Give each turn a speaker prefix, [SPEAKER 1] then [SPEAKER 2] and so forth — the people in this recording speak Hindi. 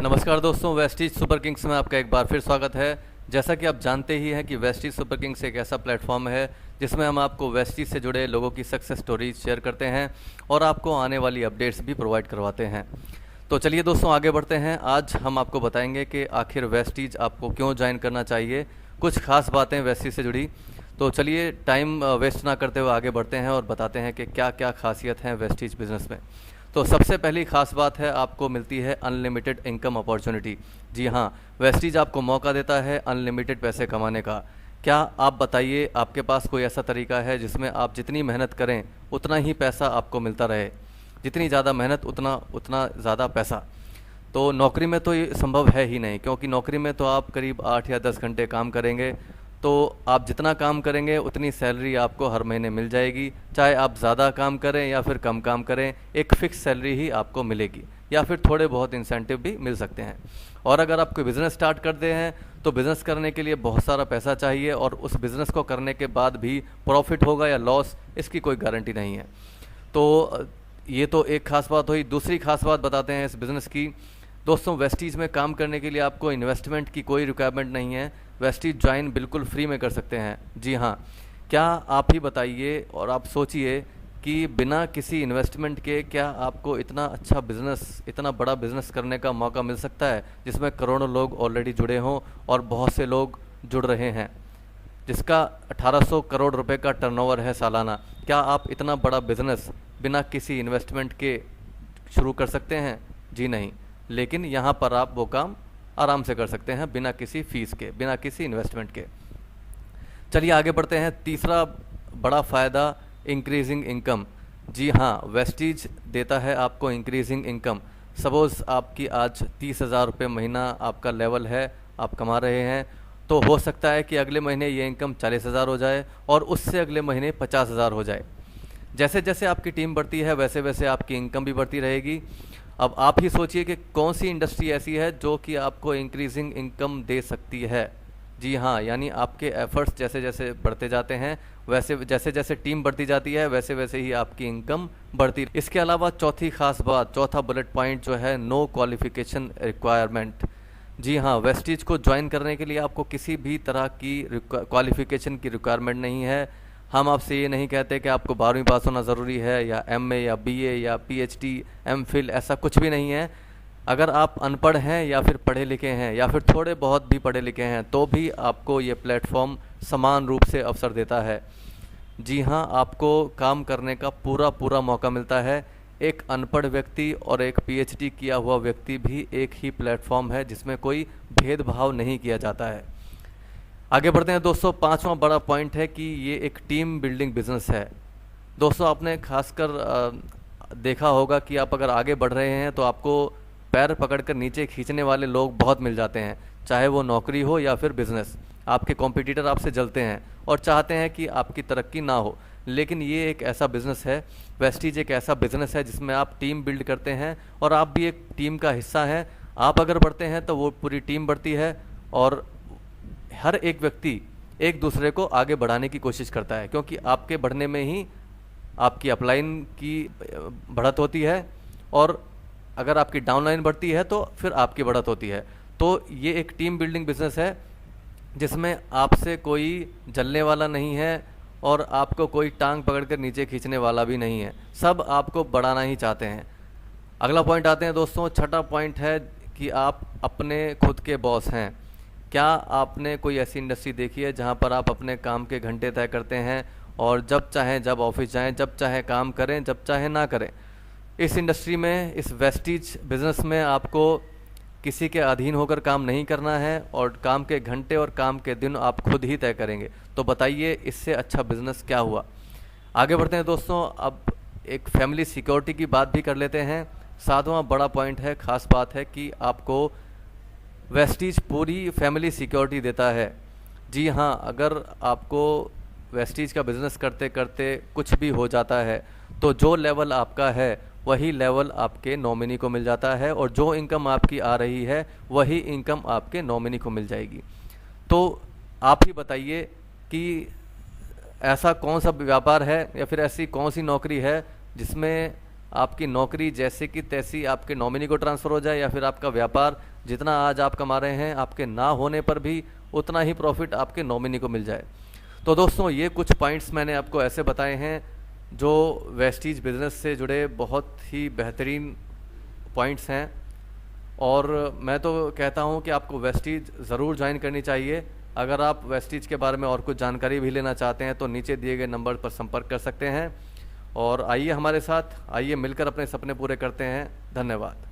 [SPEAKER 1] नमस्कार दोस्तों, वेस्टीज सुपर किंग्स में आपका एक बार फिर स्वागत है। जैसा कि आप जानते ही हैं कि वेस्टीज सुपर किंग्स एक ऐसा प्लेटफॉर्म है जिसमें हम आपको वेस्टीज से जुड़े लोगों की सक्सेस स्टोरीज शेयर करते हैं और आपको आने वाली अपडेट्स भी प्रोवाइड करवाते हैं। तो चलिए दोस्तों आगे बढ़ते हैं। आज हम आपको बताएंगे कि आखिर वेस्टीज आपको क्यों ज्वाइन करना चाहिए, कुछ खास बातें वेस्टीज से जुड़ी। तो चलिए टाइम वेस्ट ना करते हुए आगे बढ़ते हैं और बताते हैं कि क्या क्या खासियत हैं वेस्टीज बिज़नेस में। तो सबसे पहली खास बात है, आपको मिलती है अनलिमिटेड इनकम अपॉर्चुनिटी। जी हाँ, वेस्टीज आपको मौका देता है अनलिमिटेड पैसे कमाने का। क्या आप बताइए, आपके पास कोई ऐसा तरीका है जिसमें आप जितनी मेहनत करें उतना ही पैसा आपको मिलता रहे? जितनी ज़्यादा मेहनत उतना ज़्यादा पैसा। तो नौकरी में तो ये संभव है ही नहीं, क्योंकि नौकरी में तो आप करीब 8 या 10 घंटे काम करेंगे, तो आप जितना काम करेंगे उतनी सैलरी आपको हर महीने मिल जाएगी। चाहे आप ज़्यादा काम करें या फिर कम काम करें, एक फ़िक्स सैलरी ही आपको मिलेगी, या फिर थोड़े बहुत इंसेंटिव भी मिल सकते हैं। और अगर आप कोई बिज़नेस स्टार्ट करते हैं तो बिज़नेस करने के लिए बहुत सारा पैसा चाहिए, और उस बिज़नेस को करने के बाद भी प्रॉफिट होगा या लॉस, इसकी कोई गारंटी नहीं है। तो ये तो एक ख़ास बात हुई। दूसरी ख़ास बात बताते हैं इस बिज़नेस की। दोस्तों, वेस्टीज में काम करने के लिए आपको इन्वेस्टमेंट की कोई रिक्वायरमेंट नहीं है। वेस्टीज ज्वाइन बिल्कुल फ्री में कर सकते हैं। जी हाँ, क्या आप ही बताइए और आप सोचिए कि बिना किसी इन्वेस्टमेंट के क्या आपको इतना अच्छा बिज़नेस, इतना बड़ा बिज़नेस करने का मौका मिल सकता है जिसमें करोड़ों लोग ऑलरेडी जुड़े हों और बहुत से लोग जुड़ रहे हैं, जिसका 1800 करोड़ रुपए का टर्नओवर है सालाना। क्या आप इतना बड़ा बिज़नेस बिना किसी इन्वेस्टमेंट के शुरू कर सकते हैं? जी नहीं। लेकिन यहाँ पर आप वो काम आराम से कर सकते हैं बिना किसी फ़ीस के, बिना किसी इन्वेस्टमेंट के। चलिए आगे बढ़ते हैं। तीसरा बड़ा फ़ायदा, इंक्रीजिंग इनकम। जी हाँ, वेस्टीज देता है आपको इंक्रीजिंग इनकम। सपोज़ आपकी आज 30,000 रुपये महीना आपका लेवल है, आप कमा रहे हैं, तो हो सकता है कि अगले महीने ये इनकम 40,000 हो जाए और उससे अगले महीने 50,000 हो जाए। जैसे जैसे आपकी टीम बढ़ती है वैसे वैसे आपकी इनकम भी बढ़ती रहेगी। अब आप ही सोचिए कि कौन सी इंडस्ट्री ऐसी है जो कि आपको इंक्रीजिंग इनकम दे सकती है। जी हाँ, यानी आपके एफर्ट्स जैसे जैसे बढ़ते जाते हैं, वैसे जैसे जैसे टीम बढ़ती जाती है वैसे वैसे ही आपकी इनकम बढ़ती। इसके अलावा चौथी खास बात, चौथा बुलेट पॉइंट जो है, नो क्वालिफिकेशन रिक्वायरमेंट। जी हाँ, वेस्टीज को ज्वाइन करने के लिए आपको किसी भी तरह की क्वालिफिकेशन की रिक्वायरमेंट नहीं है। हम आपसे ये नहीं कहते कि आपको 12वीं पास होना ज़रूरी है, या MA या BA या PhD MPhil, ऐसा कुछ भी नहीं है। अगर आप अनपढ़ हैं या फिर पढ़े लिखे हैं या फिर थोड़े बहुत भी पढ़े लिखे हैं तो भी आपको ये प्लेटफॉर्म समान रूप से अवसर देता है। जी हाँ, आपको काम करने का पूरा मौका मिलता है। एक अनपढ़ व्यक्ति और एक PhD किया हुआ व्यक्ति भी एक ही प्लेटफॉर्म है जिसमें कोई भेदभाव नहीं किया जाता है। आगे बढ़ते हैं दोस्तों। पांचवा बड़ा पॉइंट है कि ये एक टीम बिल्डिंग बिजनेस है। दोस्तों, आपने खासकर देखा होगा कि आप अगर आगे बढ़ रहे हैं तो आपको पैर पकड़कर नीचे खींचने वाले लोग बहुत मिल जाते हैं, चाहे वो नौकरी हो या फिर बिज़नेस। आपके कॉम्पिटिटर आपसे जलते हैं और चाहते हैं कि आपकी तरक्की ना हो। लेकिन ये एक ऐसा बिज़नेस है, वेस्टीज एक ऐसा बिज़नेस है जिसमें आप टीम बिल्ड करते हैं और आप भी एक टीम का हिस्सा हैं। आप अगर बढ़ते हैं तो वो पूरी टीम बढ़ती है और हर एक व्यक्ति एक दूसरे को आगे बढ़ाने की कोशिश करता है, क्योंकि आपके बढ़ने में ही आपकी अपलाइन की बढ़त होती है, और अगर आपकी डाउनलाइन बढ़ती है तो फिर आपकी बढ़त होती है। तो ये एक टीम बिल्डिंग बिजनेस है जिसमें आपसे कोई जलने वाला नहीं है और आपको कोई टांग पकड़कर नीचे खींचने वाला भी नहीं है। सब आपको बढ़ाना ही चाहते हैं। अगला पॉइंट आते हैं दोस्तों। छठा पॉइंट है कि आप अपने खुद के बॉस हैं। क्या आपने कोई ऐसी इंडस्ट्री देखी है जहां पर आप अपने काम के घंटे तय करते हैं और जब चाहें जब ऑफिस जाएं, जब चाहें काम करें, जब चाहें ना करें? इस इंडस्ट्री में, इस वेस्टीज बिज़नेस में आपको किसी के अधीन होकर काम नहीं करना है और काम के घंटे और काम के दिन आप खुद ही तय करेंगे। तो बताइए, इससे अच्छा बिज़नेस क्या हुआ? आगे बढ़ते हैं दोस्तों। अब एक फैमिली सिक्योरिटी की बात भी कर लेते हैं। सातवां बड़ा पॉइंट है, ख़ास बात है कि आपको वेस्टीज पूरी फैमिली सिक्योरिटी देता है। जी हाँ, अगर आपको वेस्टीज का बिज़नेस करते करते कुछ भी हो जाता है तो जो लेवल आपका है वही लेवल आपके नॉमिनी को मिल जाता है, और जो इनकम आपकी आ रही है वही इनकम आपके नॉमिनी को मिल जाएगी। तो आप ही बताइए कि ऐसा कौन सा व्यापार है या फिर ऐसी कौन सी नौकरी है जिसमें आपकी नौकरी जैसे कि तैसी आपके नॉमिनी को ट्रांसफ़र हो जाए, या फिर आपका व्यापार जितना आज आप कमा रहे हैं, आपके ना होने पर भी उतना ही प्रॉफिट आपके नॉमिनी को मिल जाए। तो दोस्तों, ये कुछ पॉइंट्स मैंने आपको ऐसे बताए हैं जो वेस्टीज बिज़नेस से जुड़े बहुत ही बेहतरीन पॉइंट्स हैं। और मैं तो कहता हूँ कि आपको वेस्टीज ज़रूर ज्वाइन करनी चाहिए। अगर आप वेस्टीज के बारे में और कुछ जानकारी भी लेना चाहते हैं तो नीचे दिए गए नंबर पर संपर्क कर सकते हैं। और आइए हमारे साथ, आइए मिलकर अपने सपने पूरे करते हैं। धन्यवाद।